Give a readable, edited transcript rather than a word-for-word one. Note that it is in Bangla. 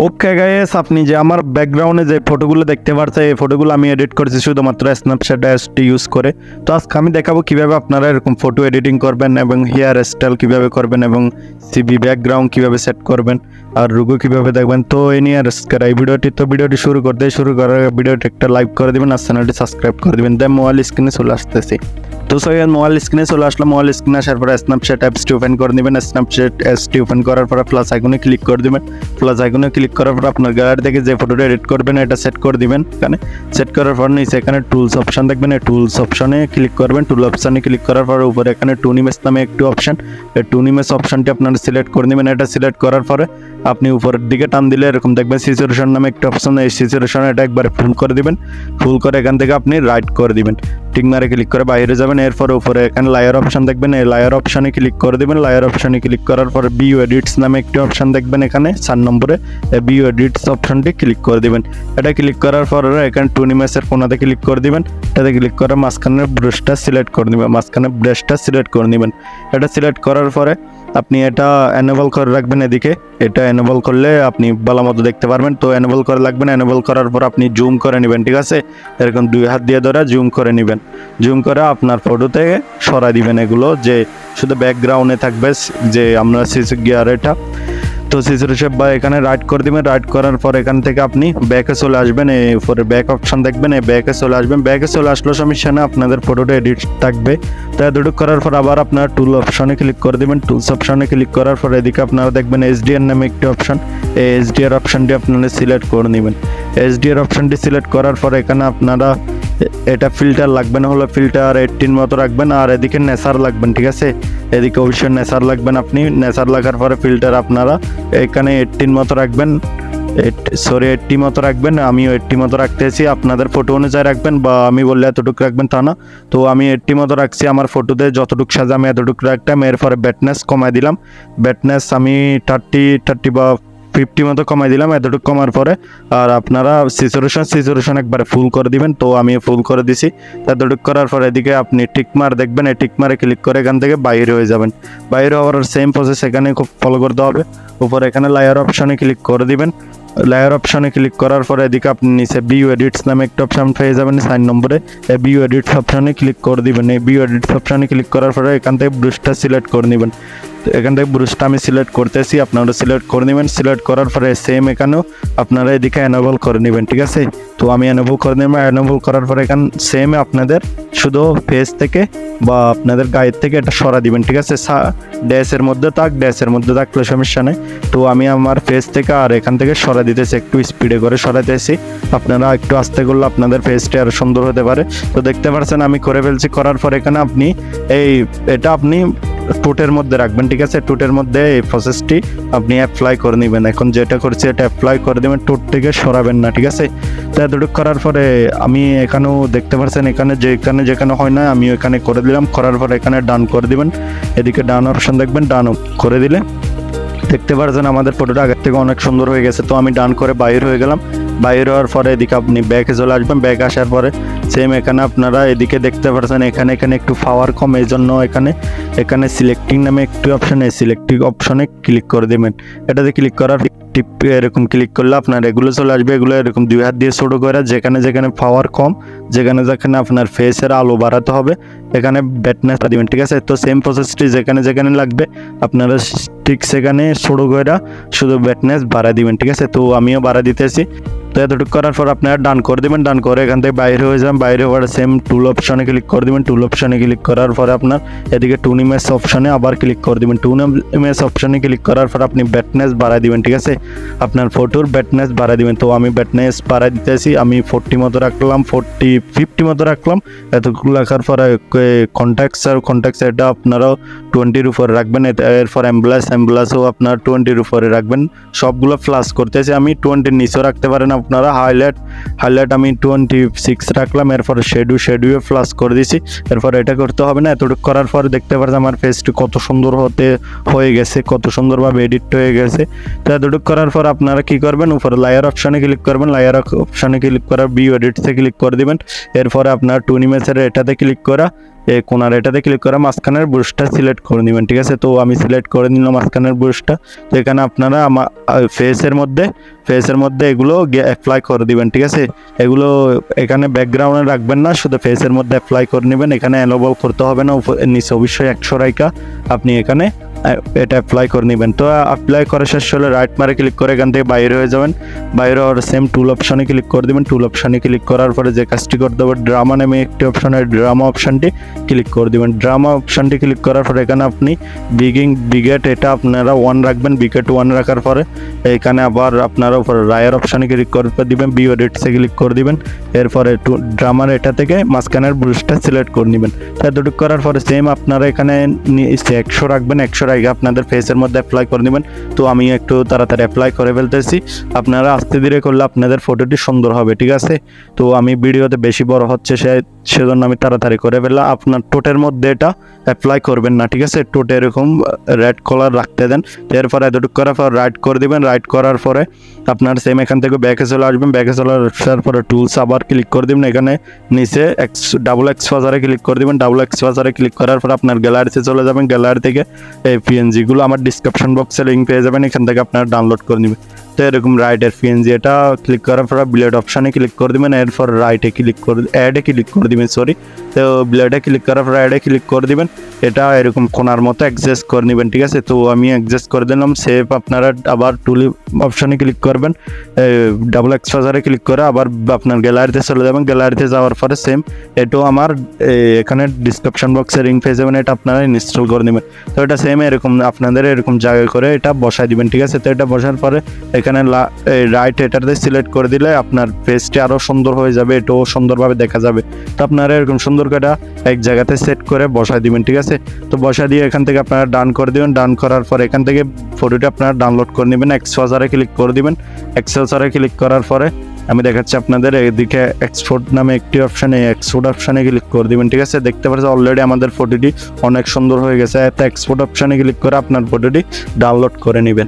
ওকে গাইস, আপনি যে আমার ব্যাকগ্রাউন্ডে যে ফটোগুলো দেখতে পাচ্ছেন এই ফটোগুলো আমি এডিট করেছি শুধুমাত্র স্ন্যাপচ্যাট এসটি ইউজ করে। তো আজকে আমি দেখাবো কিভাবে আপনারা এরকম ফটো এডিটিং করবেন এবং হেয়ার স্টাইল কিভাবে করবেন এবং সিভি ব্যাকগ্রাউন্ড কিভাবে সেট করবেন আর রুগো কিভাবে দেখবেন। তো এই নিয়ে আজকের এই ভিডিওটি শুরু করার আগে ভিডিওটি একটা লাইক করে দিবেন আর চ্যানেলটি সাবস্ক্রাইব করে দিবেন। দেন মোবাইল স্ক্রিনে চলে আসতেছি। তো সবাই মোবাইল স্ক্রিনে চলে আসলাম। মোবাইল স্ক্রিনে আসার পরে স্ন্যাপচ্যাট অ্যাপসটি ওপেন করে নেবেন। স্ন্যাপচ্যাট অ্যাপসটি ওপেন করার পরে প্লাস আইকনে ক্লিক করে দেবেন। প্লাস আইকনে ক্লিক করার পর আপনার গ্যালারি থেকে যে ফটোটা এডিট করবেন এটা সেট করে দিবেন। এখানে সেট করার পর নিচে এখানে টুলস অপশন দেখবেন, এই টুলস অপশনে ক্লিক করবেন। টুল অপশনে ক্লিক করার পর উপরে এখানে টুন ইমেজ নামে একটি অপশন, এই টুন ইমেজ অপশনটি আপনারা সিলেক্ট করে নেবেন। এটা সিলেক্ট করার পরে আপনি উপরের দিকে টান দিলে এরকম দেখবেন সিচুয়েশন নামে একটা অপশন, এই সিচুয়েশন এটা একবার ফুল করে দিবেন। ফুল করে এখান থেকে আপনি রাইট করে দিবেন, টিক মারে ক্লিক করে বাইরে যাবেন। এরপর উপরে এখানে লায়ার অপশন দেখবেন, এই লায়ার অপশনে ক্লিক করে দিবেন। লায়ার অপশনে ক্লিক করার পর ভিউ এডিটস নামে একটি অপশন দেখবেন, এখানে 4 নম্বরে ভিউ এডিটস অপশনটি ক্লিক করে দিবেন। এটা ক্লিক করার পর এখানে টুন ইমেজের কোনাতে ক্লিক করে দিবেন। এটাতে ক্লিক করে মাঝখানের ব্রাশটা সিলেক্ট করে নেবেন, মাঝখানে ব্রাশটা সিলেক্ট করে নেবেন। এটা সিলেক্ট করার পরে আপনি এটা এনেবল করে রাখবেন এদিকে। এটা এনেবল করলে আপনি ভালো মতো দেখতে পারবেন। তো এনেবল করে রাখবেন। এনেবল করার পর আপনি জুম করে নেবেন, ঠিক আছে? এরকম 2 হাত দিয়ে ধরে জুম করে নেবেন। জুম করে আপনার ফটো থেকে সরাই দিবেন এগুলো, যে শুধু ব্যাকগ্রাউন্ডে থাকবে যে আমরা সিসি গিয়ার এটা। তো সিসির শেপ বা এখানে রাইট করে দিবেন। রাইট করার পর এখান থেকে আপনি ব্যাকে চলে আসবেন। এই উপরে ব্যাক অপশন দেখবেন, এই ব্যাকে চলে আসবেন। ব্যাকে চলে আসলেও সমস্যা না, আপনাদের ফটোটা এডিট থাকবে। তো এডিট করার পর আবার আপনার টুল অপশনে ক্লিক করে দেবেন। টুলস অপশনে ক্লিক করার পর এদিকে আপনারা দেখবেন এইচডিআর নামে একটি অপশন, এই এইচডিআর অপশনটি আপনারা সিলেক্ট করে নেবেন। এইচডিআর অপশনটি সিলেক্ট করার পর এখানে আপনারা এটা ফিল্টার লাগবে না, হলো ফিল্টার 18 মতো রাখবেন। আর এদিকে নেচার লাগবেন, ঠিক আছে? এদিকে অবশ্যই নেচার লাগবেন। আপনি নেচার লাগার পরে ফিল্টার আপনারা এখানে 18 মতো রাখবেন, 80 মতো রাখবেন। আমিও 80 মতো রাখতেছি, আপনাদের ফটো অনুযায়ী রাখবেন, বা আমি বললে এতটুকু রাখবেন তা না। তো আমি 80 মতো রাখছি, আমার ফটোতে যতটুকু সাজা আমি এতটুকু রাখতাম। এরপরে ব্যাটনেস কমাই দিলাম, ব্যাটনেস আমি 30 বা 50 মতো কমাই দিলাম, এতটুকু কমার পরে। আর আপনারা সিচুয়েশন একবারে ফুল করে দিবেন। তো আমি ফুল করে দিছি। এতটুকু করার পরে এদিকে আপনি টিকমার দেখবেন, এই টিকমারে ক্লিক করে এখান থেকে বাইরে হয়ে যাবেন। বাইরে হওয়ার সেম প্রসেস এখানে খুব ফলো করতে হবে। উপরে এখানে লায়ার অপশনে ক্লিক করে দিবেন। লায়ার অপশনে ক্লিক করার পরে এদিকে আপনি নিচে ভিউ এডিটস নামে একটা অপশন পেয়ে যাবেন 4 নম্বরে, এই ভিউ এডিটস অপশনে ক্লিক করে দিবেন। এই ভিউ এডিটস অপশনে ক্লিক করার পরে এখান থেকে ব্রাশটা সিলেক্ট করে নেবেন। এখান থেকে ব্রাশটা আমি সিলেক্ট করতেছি, আপনারা সিলেক্ট করে নেবেন। সিলেক্ট করার পরে সেম এখানেও আপনারা এদিকে এনেবল করে নেবেন, ঠিক আছে? তো আমি এনেবল করে নেব। এনেবল করার পরে এখানে সেম আপনাদের শুধু ফেস থেকে বা আপনাদের গায়ের থেকে এটা সরা দিবেন, ঠিক আছে? ড্যাশের মধ্যে থাকলে সমস্যা নেই। তো আমি আমার ফেস থেকে আর এখান থেকে সরা দিতেছি, একটু স্পিডে করে সরাতেছি। আপনারা একটু আস্তে করলে আপনাদের ফেসটা আরও সুন্দর হতে পারে। তো দেখতে পাচ্ছেন আমি করে ফেলছি। করার পর এখানে আপনি এটা আপনি টুটের মধ্যে রাখবেন, ঠিক আছে? টুটের মধ্যে এই প্রসেসটি আপনি অ্যাপ্লাই করে নেবেন। এখন যেটা করছি এটা অ্যাপ্লাই করে দেবেন, টুট থেকে সরাবেন না, ঠিক আছে? তো এতটুকু করার পরে আমি এখানেও দেখতে পাচ্ছেন এখানে যেখানে হয় না আমি এখানে করে দিলাম। করার পরে এখানে ডান করে দিবেন। এদিকে ডান অপশন দেখবেন, ডান করে দিলে দেখতে পাচ্ছেন আমাদের ফটোটা আগের থেকে অনেক সুন্দর হয়ে গেছে। তো আমি ডান করে বাইর হয়ে গেলাম। বাইর হওয়ার পরে এদিকে আপনি ব্যাকে চলে আসবেন। ব্যাক আসার পরে সেম এখানে আপনারা এদিকে দেখতে পাচ্ছেন এখানে একটু পাওয়ার কম, এই জন্য এখানে সিলেক্টিং নামে একটি অপশন, এই সিলেক্টিং অপশনে ক্লিক করে দেবেন। এটাতে ক্লিক করার টিপ এরকম ক্লিক করলে আপনার এগুলো চলে আসবে। এগুলো এরকম 2 হাত দিয়ে ছোটো করে যেখানে পাওয়ার কম, যেখানে আপনার ফেসের আলো বাড়াতে হবে এখানে ব্যাটনেস দিবেন, ঠিক আছে? তো সেম প্রসেসটি যেখানে লাগবে আপনারা ঠিক সেখানে ছোটো করে শুধু ব্যাটনেস বাড়া দিবেন, ঠিক আছে? তো আমিও বাড়া দিতেছি। তো এতটুকু করার পর আপনারা ডান করে দেবেন। ডান করে এখান থেকে বাইরে হয়ে যাবেন। বাইরে হওয়ার সেম টুল অপশনে ক্লিক করে দেবেন। টুল অপশনে ক্লিক করার পরে আপনার এদিকে টুন ইমেজ অপশনে আবার ক্লিক করে দেবেন। টুন ইমেজ অপশনে ক্লিক করার পর আপনি ব্যাটনেস বাড়াই দিবেন, ঠিক আছে? আপনার ফটোর ব্যাটনেস বাড়াই দিবেন। তো আমি ব্যাটনেস বাড়াই দিতেছি, আমি 40 মতো রাখলাম, 50 মতো রাখলাম। এতটুকু রাখার পরে কন্ট্যাক্টস এটা আপনারাও 20-র উপরে রাখবেন। এরপর অ্যাম্বুলেন্সও আপনার 20-র উপরে রাখবেন। সবগুলো ফ্লাশ করতেছি আমি, 20-র নিচেও রাখতে পারেন আপনারা। হাইলাইট আমি 26 রাখলাম। এরপর শেডুয়ে ফ্লাশ করে দিছি। এরপর এটা করতে হবে না। এতটুকু করার পর দেখতে পাচ্ছেন আমার ফেসটি কত সুন্দর হয়ে গেছে, কত সুন্দরভাবে এডিট হয়ে গেছে। তো এতটুকু করার পর আপনারা কি করবেন, উপরে লায়ার অপশনে ক্লিক করবেন। লায়ার অপশনে ক্লিক করার ভিউ এডিটসে ক্লিক করে দিবেন। এরপরে আপনার টুন ইমেজের এটাতে ক্লিক করা এই কোনার এটাতে ক্লিক করে মাঝখানের ব্রুশটা সিলেক্ট করে নেবেন, ঠিক আছে। তো আমি সিলেক্ট করে নিলাম মাঝখানের ব্রুশটা। তো এখানে আপনারা আমার ফেসের মধ্যে এগুলো অ্যাপ্লাই করে দিবেন, ঠিক আছে। এগুলো এখানে ব্যাকগ্রাউন্ডে রাখবেন না, শুধু ফেসের মধ্যে অ্যাপ্লাই করে নেবেন। এখানে এনোবল করতে হবে না, নিচে অবশ্যই 100 রাইকা আপনি এখানে এটা অ্যাপ্লাই করে নেবেন। তো অ্যাপ্লাই করা শেষ হলে রাইট মারে ক্লিক করে এখান থেকে বাইরে হয়ে যাবেন। বাইরে হওয়ার সেম টুল অপশানে ক্লিক করে দেবেন। টুল অপশানে ক্লিক করার পরে যে কাজটি করতে হবে, ড্রামা নামে একটি অপশানে ড্রামা অপশানটি ক্লিক করে দেবেন। ড্রামা অপশানটি ক্লিক করার পরে এখানে আপনি বিগেট এটা আপনারা 1 রাখবেন। বিগেট 1 রাখার পরে এখানে আবার আপনারা উপরে রায়ার অপশানে ক্লিক করে দিবেন, বিও রেটসে ক্লিক করে দিবেন। এরপরে ড্রামার এটা থেকে মাঝখানের ব্রুশটা সিলেক্ট করে নেবেন। এতটুকু করার পরে সেম আপনারা এখানে 100 রাখবেন। 100 রাখে আপনাদের ফেসের মধ্যে অ্যাপ্লাই করে নেবেন। তো আমি একটু তাড়াতাড়ি অ্যাপ্লাই করে ফেলতেছি, আপনারা আস্তে ধীরে করলে আপনাদের ফটোটি সুন্দর হবে, ঠিক আছে। তো আমি ভিডিওতে বেশি বড় হচ্ছে সেজন্য আমি তাড়াতাড়ি করে ফেললাম। আপনার টোটের মধ্যে এটা অ্যাপ্লাই করবেন না, ঠিক আছে। টোটে এরকম রেড কালার রাখতে দেন। এরপরে এতটুকু করার পর রাইট করে দিবেন। রাইট করার পরে আপনার সেম এখান থেকে ব্যাকে চলে আসবেন। ব্যাকে চলে আসার পরে টুলস আবার ক্লিক করে দিবেন। এখানে নিচে ডাবল এক্সপোজারে ক্লিক করে দিবেন। ডাবল এক্সপোজারে ক্লিক করার পর আপনার গ্যালারিতে চলে যাবেন। গ্যালারি থেকে এই পিএনজিগুলো আমার ডিসক্রিপশন বক্সে লিঙ্ক পেয়ে যাবেন, এখান থেকে আপনারা ডাউনলোড করে নেবেন। তো এরকম রাইটের পিএনজি এটা ক্লিক করার পর ব্লেড অপশানে ক্লিক করে দেবেন। এরপর রাইটে ক্লিক করে অ্যাডে ক্লিক করে দিবেন, সরি। তো ব্লেডে ক্লিক করার পর অ্যাডে ক্লিক করে দিবেন। এটা এরকম কোনার মতো অ্যাডজাস্ট করে নেবেন, ঠিক আছে। তো আমি অ্যাডজাস্ট করে দিলাম। সেভ আপনারা আবার টুল অপশানে ক্লিক করবেন। ডাবল এক্সপোজারে ক্লিক করে আবার আপনার গ্যালারিতে চলে যাবেন। গ্যালারিতে যাওয়ার পরে সেম এটাও আমার এখানে ডিসক্রিপশন বক্সে লিঙ্ক পেয়ে যাবেন, এটা আপনারা ইনস্টল করে নেবেন। তো এটা সেম এরকম আপনাদের এরকম জায়গায় করে এটা বসাই দিবেন, ঠিক আছে। তো এটা বসার পরে এখানে রাইট এটাতে সিলেক্ট করে দিলে আপনার ফেসটি আরও সুন্দর হয়ে যাবে, এটাও সুন্দরভাবে দেখা যাবে। তো আপনারা এরকম সুন্দর করে এক জায়গাতে সেট করে বসাই দিবেন, ঠিক আছে। তো বসা দিয়ে এখান থেকে আপনারা ডান করে দিবেন। ডান করার পর এখান থেকে ফটোটি আপনারা ডাউনলোড করে নেবেন। এক্সপোজারে ক্লিক করে দিবেন। এক্সপোজারে ক্লিক করার পরে আমি দেখাচ্ছি আপনাদের এদিকে এক্সপোর্ট নামে একটি অপশানে এক্সপোর্ট অপশানে ক্লিক করে দিবেন, ঠিক আছে। দেখতে পাচ্ছেন অলরেডি আমাদের ফটোটি অনেক সুন্দর হয়ে গেছে। এত এক্সপোর্ট অপশানে ক্লিক করে আপনার ফটোটি ডাউনলোড করে নেবেন।